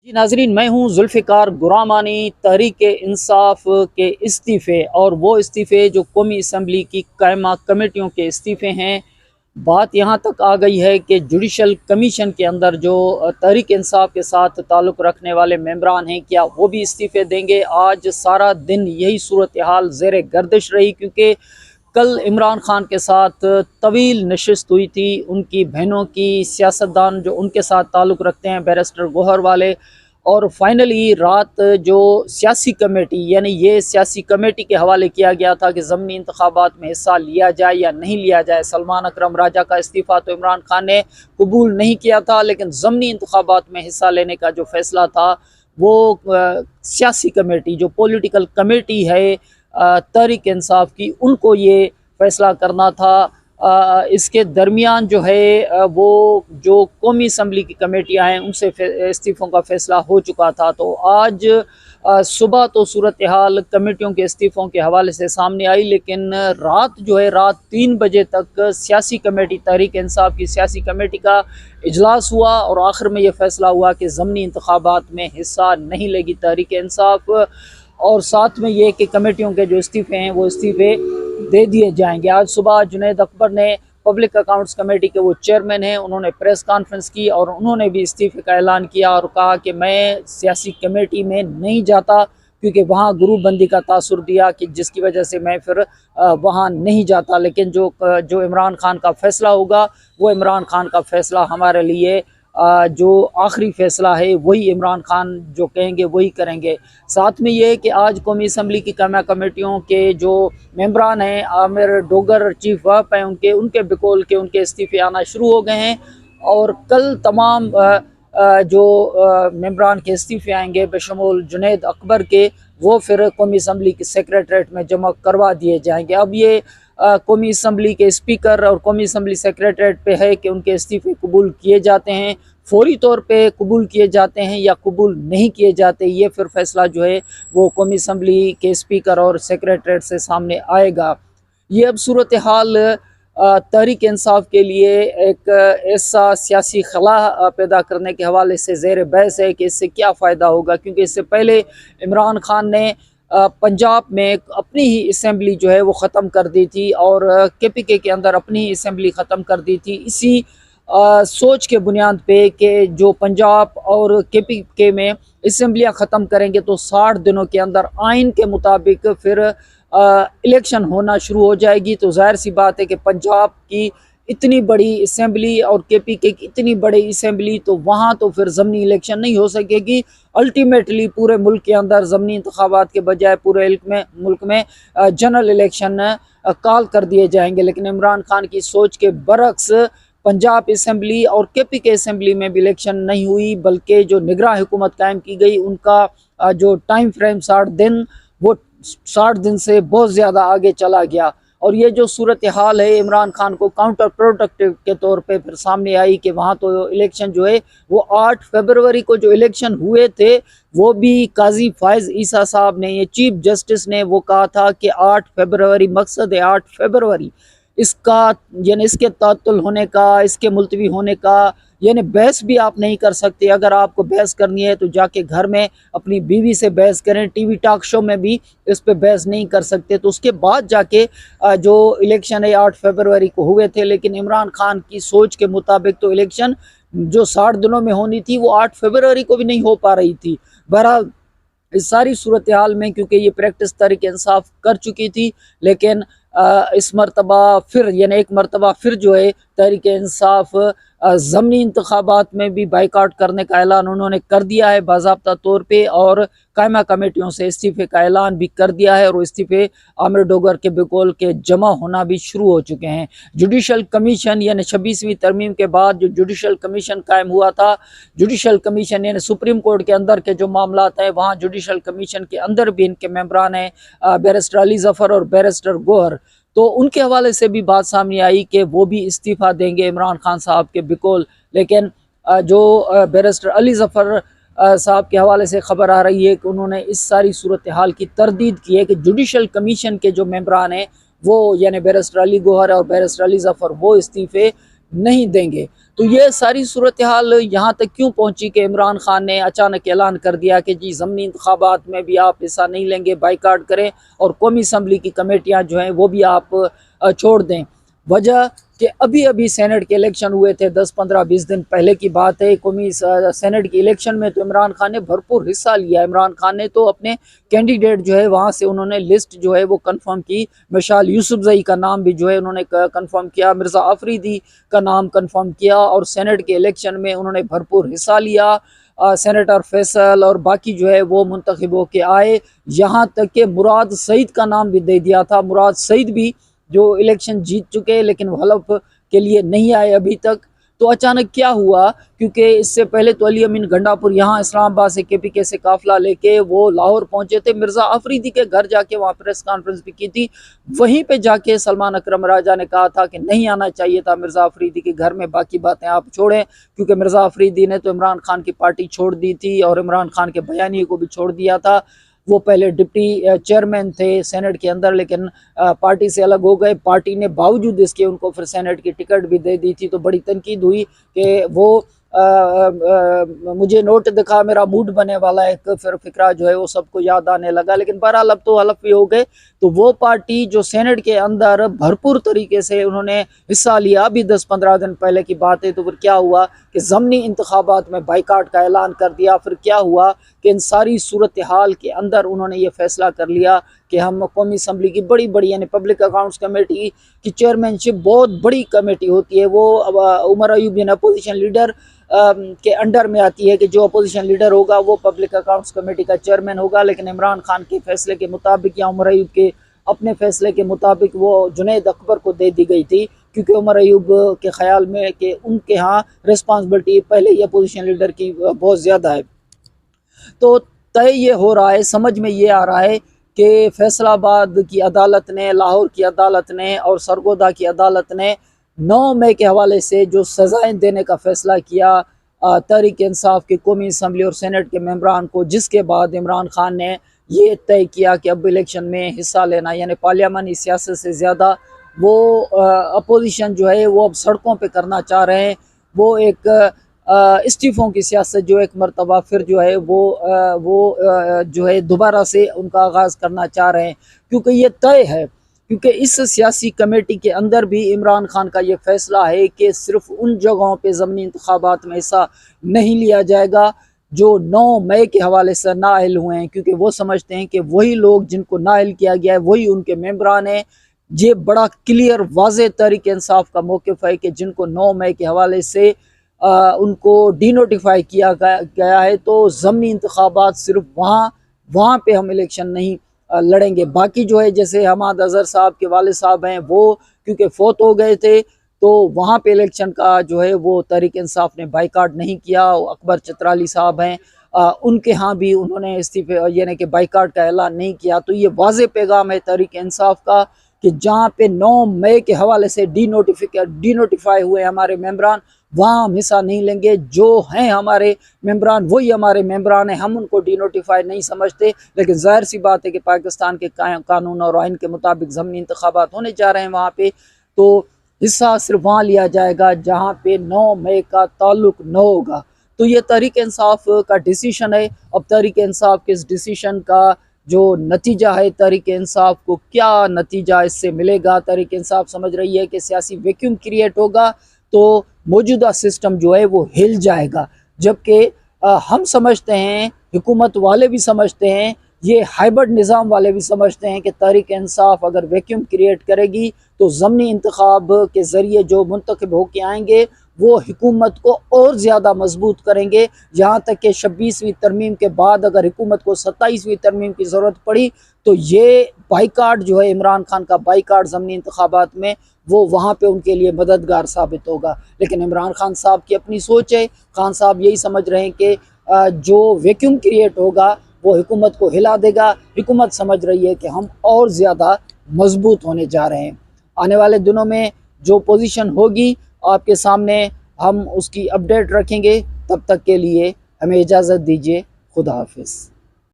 जी नाजरीन, मैं हूँ जुल्फ़िकार गुरामानी। तहरीक इंसाफ के इस्तीफ़े और वो इस्तीफ़े जो कौमी असम्बली की कायमा कमेटियों के इस्तीफ़े हैं। बात यहाँ तक आ गई है कि जुडिशल कमीशन के अंदर जो तहरीक इंसाफ के साथ ताल्लुक़ रखने वाले मेंबरान हैं, क्या वो भी इस्तीफ़े देंगे। आज सारा दिन यही सूरत हाल ज़ेर गर्दिश रही, क्योंकि कल इमरान खान के साथ तवील नशिस्त हुई थी उनकी बहनों की, सियासतदान जो उनके साथ ताल्लुक़ रखते हैं बैरिस्टर गौहर वाले। और फाइनली रात जो सियासी कमेटी, यानी ये सियासी कमेटी के हवाले किया गया था कि ज़मीनी इंतखाबात में हिस्सा लिया जाए या नहीं लिया जाए। सलमान अकरम राजा का इस्तीफ़ा तो इमरान खान ने कबूल नहीं किया था, लेकिन ज़मीनी इंतखाबात में हिस्सा लेने का जो फ़ैसला था वो सियासी कमेटी, जो पॉलिटिकल कमेटी है तहरीक इंसाफ की, उनको ये फ़ैसला करना था। इसके दरमियान जो है वो जो कौमी असम्बली की कमेटियाँ हैं उनसे इस्तीफ़ों का फ़ैसला हो चुका था। तो आज सुबह तो सूरत हाल कमेटियों के इस्तीफ़ों के हवाले से सामने आई, लेकिन रात जो है, रात 3 बजे तक सियासी कमेटी, तहरीक इंसाफ की सियासी कमेटी का इजलास हुआ और आखिर में ये फ़ैसला हुआ कि ज़मीनी इंतखाबात में हिस्सा नहीं लेगी तहरीक इंसाफ। और साथ में ये कि कमेटियों के जो इस्तीफ़े हैं वो इस्तीफ़े दे दिए जाएंगे। आज सुबह जुनैद अकबर ने, पब्लिक अकाउंट्स कमेटी के वो चेयरमैन हैं, उन्होंने प्रेस कॉन्फ्रेंस की और उन्होंने भी इस्तीफ़े का ऐलान किया और कहा कि मैं सियासी कमेटी में नहीं जाता, क्योंकि वहाँ ग्रुप बंदी का तासुर दिया कि जिसकी वजह से मैं फिर वहाँ नहीं जाता। लेकिन जो इमरान खान का फ़ैसला होगा वो इमरान खान का फ़ैसला हमारे लिए जो आखिरी फ़ैसला है, वही इमरान खान जो कहेंगे वही करेंगे। साथ में ये है कि आज कौमी असम्बली की कायमा कमेटियों के जो मेंबरान हैं, आमिर डोगर चीफ व्हिप हैं, उनके बिकौल के उनके इस्तीफ़े आना शुरू हो गए हैं। और कल तमाम जो मेंबरान के इस्तीफ़े आएंगे बशमूल जुनैद अकबर के, वो फिर कौमी असम्बली के सेक्रेटरीट में जमा करवा दिए जाएंगे। अब ये कौमी असम्बली के स्पीकर और कौमी असम्बली सेक्रेटरीट पे है कि उनके इस्तीफ़े कबूल किए जाते हैं, फौरी तौर पे कबूल किए जाते हैं या कबूल नहीं किए जाते। ये फिर फैसला जो है वो कौमी असम्बली के स्पीकर और सेक्रेटरीट से सामने आएगा। ये अब सूरत हाल तहरीक इंसाफ के लिए एक ऐसा सियासी खला पैदा करने के हवाले से ज़ेर बहस है कि इससे क्या फ़ायदा होगा, क्योंकि इससे पहले इमरान खान ने पंजाब में अपनी ही असम्बली जो है वो ख़त्म कर दी थी और KPK के अंदर अपनी ही असम्बली ख़त्म कर दी थी, इसी सोच के बुनियाद पे कि जो पंजाब और KPK में असम्बलियाँ ख़त्म करेंगे तो 60 दिनों के अंदर आइन के मुताबिक फिर इलेक्शन होना शुरू हो जाएगी। तो ज़ाहिर सी बात है कि पंजाब की इतनी बड़ी असम्बली और KPK की इतनी बड़ी असम्बली, तो वहाँ तो फिर ज़मीनी इलेक्शन नहीं हो सकेगी। अल्टीमेटली पूरे मुल्क के अंदर ज़मीनी इंतखाबात के बजाय पूरे मुल्क में जनरल इलेक्शन कॉल कर दिए जाएंगे। लेकिन इमरान खान की सोच के बरक्स पंजाब असम्बली और KPK असम्बली में भी इलेक्शन नहीं हुई, बल्कि जो निगरान हुकूमत कायम की गई उनका जो टाइम फ्रेम 60 दिन, वो 60 दिन से बहुत ज़्यादा आगे चला गया। और ये जो सूरत हाल है इमरान खान को काउंटर प्रोडक्टिव के तौर पे फिर सामने आई कि वहाँ तो इलेक्शन जो है वो 8 फरवरी को जो इलेक्शन हुए थे, वो भी काजी फायज़ ईसा साहब ने, ये चीफ जस्टिस ने, वो कहा था कि 8 फरवरी मकसद है, 8 फरवरी इसका, यानी इसके तातुल होने का, इसके मुलतवी होने का, यानी बहस भी आप नहीं कर सकते। अगर आपको बहस करनी है तो जाके घर में अपनी बीवी से बहस करें, टीवी टॉक शो में भी इस पे बहस नहीं कर सकते। तो उसके बाद जाके जो इलेक्शन है 8 फरवरी को हुए थे, लेकिन इमरान खान की सोच के मुताबिक तो इलेक्शन जो 60 दिनों में होनी थी वो 8 फरवरी को भी नहीं हो पा रही थी। बहरहाल इस सारी सूरत हाल में, क्योंकि ये प्रैक्टिस तहरीक इंसाफ कर चुकी थी, लेकिन इस मरतबा फिर, यानी एक मरतबा फिर जो है तहरीक इंसाफ ज़मीनी इंतखाबात में भी बाइकाट करने का ऐलान उन्होंने कर दिया है बाज़ाब्ता तौर पे, और कायमा कमेटियों से इस्तीफ़े का ऐलान भी कर दिया है और इस्तीफ़े आमिर डोगर के बिकौल के जमा होना भी शुरू हो चुके हैं। जुडिशल कमीशन, यानी 26वीं तरमीम के बाद जो जुडिशल कमीशन कायम हुआ था, जुडिशल कमीशन यानी सुप्रीम कोर्ट के अंदर के जो मामलात हैं, वहाँ जुडिशल कमीशन के अंदर भी इनके मेंबरान हैं बैरिस्टर अली ज़फ़र और बैरिस्टर गौहर। तो उनके हवाले से भी बात सामने आई कि वो भी इस्तीफ़ा देंगे इमरान खान साहब के बिकौल। लेकिन जो बैरिस्टर अली ज़फ़र साहब के हवाले से ख़बर आ रही है कि उन्होंने इस सारी सूरत हाल की तरदीद की है कि जुडिशल कमीशन के जो मेंबरान हैं वो, यानी बैरिस्टर अली गौहर और बैरिस्टर अली ज़फ़र, वो इस्तीफ़े नहीं देंगे। तो ये सारी सूरत हाल यहाँ तक क्यों पहुँची कि इमरान खान ने अचानक ऐलान कर दिया कि जी ज़मनी इंतखाबात में भी आप हिस्सा नहीं लेंगे, बाइकाट करें और कौमी असम्बली की कमेटियाँ जो हैं वो भी आप छोड़ दें। वजह कि अभी अभी सेनेट के इलेक्शन हुए थे, 10-15-20 दिन पहले की बात है। कौमी सेनेट के इलेक्शन में तो इमरान खान ने भरपूर हिस्सा लिया। इमरान खान ने तो अपने कैंडिडेट जो है वहाँ से उन्होंने लिस्ट जो है वो कंफर्म की। मिसाल यूसुफजई का नाम भी जो है उन्होंने कंफर्म किया, मिर्ज़ा अफरीदी का नाम कंफर्म किया और सेनेट के इलेक्शन में उन्होंने भरपूर हिस्सा लिया। सेनेटर फैसल और बाकी जो है वो मुंतखब होके आए। यहाँ तक कि मुराद सईद का नाम भी दे दिया था। मुराद सईद भी जो इलेक्शन जीत चुके लेकिन वो हलफ के लिए नहीं आए अभी तक। तो अचानक क्या हुआ, क्योंकि इससे पहले तो अली अमीन गंडापुर यहाँ इस्लामाबाद से KPK से काफिला लेके वो लाहौर पहुंचे थे। मिर्ज़ा अफरीदी के घर जाके वहाँ प्रेस कॉन्फ्रेंस भी की थी। वहीं पे जाके सलमान अकरम राजा ने कहा था कि नहीं आना चाहिए था मिर्ज़ा अफरीदी के घर में, बाकी बातें आप छोड़ें, क्योंकि मिर्ज़ा अफरीदी ने तो इमरान खान की पार्टी छोड़ दी थी और इमरान खान के बयानी को भी छोड़ दिया था। वो पहले डिप्टी चेयरमैन थे सेनेट के अंदर, लेकिन पार्टी से अलग हो गए। पार्टी ने बावजूद इसके उनको फिर सेनेट की टिकट भी दे दी थी। तो बड़ी तनकीद हुई कि वो मुझे नोट दिखा, मेरा मूड बने वाला है, फिर फिक्रा जो है वो सबको याद आने लगा। लेकिन बहरहाल अब तो हलफ भी हो गए। तो वो पार्टी जो सेनेट के अंदर भरपूर तरीके से उन्होंने हिस्सा लिया, अभी 10-15 दिन पहले की बात है। तो फिर क्या हुआ कि ज़मनी इंतखाबात में बाइकाट का ऐलान कर दिया। फिर क्या हुआ कि इन सारी सूरत हाल के अंदर उन्होंने ये फैसला कर लिया कि हम कौमी असम्बली की बड़ी बड़ी यानी पब्लिक अकाउंट्स कमेटी की चेयरमैनशिप, बहुत बड़ी कमेटी होती है वो, उमर अयूब यानी अपोजिशन लीडर के अंडर में आती है कि जो अपोजिशन लीडर होगा वो पब्लिक अकाउंट्स कमेटी का चेयरमैन होगा। लेकिन इमरान खान के फैसले के मुताबिक या उमर अयूब के अपने फैसले के मुताबिक वो जुनैद अकबर को दे दी गई थी, क्योंकि उमर अयूब के ख्याल में कि उनके यहाँ रिस्पॉन्सिबिलिटी पहले ही अपोजिशन लीडर की बहुत ज़्यादा है। तो तय ये हो रहा है, समझ में ये आ रहा है कि फैसलाबाद की अदालत ने, लाहौर की अदालत ने और सरगोदा की अदालत ने 9 मई के हवाले से जो सज़ाएं देने का फ़ैसला किया तहरीक इंसाफ के कौमी असम्बली और सेनेट के मेंबरान को, जिसके बाद इमरान खान ने ये तय किया कि अब इलेक्शन में हिस्सा लेना यानी पार्लियामानी सियासत से ज़्यादा वो अपोजिशन जो है वो अब सड़कों पे करना चाह रहे हैं। वो एक इस्तीफ़ों की सियासत जो एक मरतबा फिर जो है वो जो है दोबारा से उनका आगाज़ करना चाह रहे हैं, क्योंकि ये तय है। क्योंकि इस सियासी कमेटी के अंदर भी इमरान खान का ये फ़ैसला है कि सिर्फ उन जगहों पे ज़मनी इंतखाबात में हिस्सा नहीं लिया जाएगा जो 9 मई के हवाले से नाअहल हुए हैं, क्योंकि वो समझते हैं कि वही लोग जिनको नाअहल किया गया है वही उनके मेंबरान हैं। ये बड़ा क्लियर वाज़ेह तहरीक इंसाफ का मौक़िफ़ है कि जिनको 9 मई के हवाले से उनको डीनोटिफाई किया गया है, तो ज़मनी इंतखाबात सिर्फ वहाँ पे हम इलेक्शन नहीं लड़ेंगे। बाकी जो है जैसे हमाद अज़हर साहब के वालिद साहब हैं वो क्योंकि फ़ौत हो गए थे, तो वहाँ पे इलेक्शन का जो है वो तहरीक इंसाफ ने बाइकाट नहीं किया। अकबर चतराली साहब हैं, उनके यहाँ भी उन्होंने इस्तीफ़े यानी कि बाइकाट का ऐलान नहीं किया। तो ये वाज़ेह पैगाम है तहरीक इंसाफ का कि जहाँ पे 9 मई के हवाले से डीनोटिफाई हुए हमारे मेंबरान, वहाँ हम हिस्सा नहीं लेंगे। जो हैं हमारे मेंबरान वही हमारे मेंबरान हैं, हम उनको डीनोटिफाई नहीं समझते। लेकिन ज़ाहिर सी बात है कि पाकिस्तान के कानून और आइन के मुताबिक ज़मनी इंतखाबात होने जा रहे हैं वहाँ पे, तो हिस्सा सिर्फ वहाँ लिया जाएगा जहाँ पे 9 मई का ताल्लुक न होगा। तो ये तहरीक इंसाफ का डिसीशन है। अब तहरीक इंसाफ के इस डिसीशन का जो नतीजा है, तहरीक इंसाफ को क्या नतीजा इससे मिलेगा, तहरीक इंसाफ समझ रही है कि सियासी वैक्यूम क्रिएट होगा तो मौजूदा सिस्टम जो है वो हिल जाएगा। जबकि हम समझते हैं, हुकूमत वाले भी समझते हैं, ये हाइब्रिड निज़ाम वाले भी समझते हैं कि तहरीक इंसाफ अगर वैक्यूम क्रिएट करेगी तो ज़मनी इंतखाब के ज़रिए जो मुंतखब होके आएंगे वो हुकूमत को और ज़्यादा मजबूत करेंगे। यहाँ तक कि 26वीं तरमीम के बाद अगर हुकूमत को 27वीं तरमीम की ज़रूरत पड़ी तो ये बाइकाट जो है, इमरान खान का बाइकाट ज़मनी इंतखाबात में, वो वहाँ पे उनके लिए मददगार साबित होगा। लेकिन इमरान खान साहब की अपनी सोच है। खान साहब यही समझ रहे हैं कि जो वैक्यूम क्रिएट होगा वो हुकूमत को हिला देगा। हुकूमत समझ रही है कि हम और ज़्यादा मजबूत होने जा रहे हैं। आने वाले दिनों में जो पोजीशन होगी आपके सामने हम उसकी अपडेट रखेंगे। तब तक के लिए हमें इजाज़त दीजिए। खुदा हाफिज़।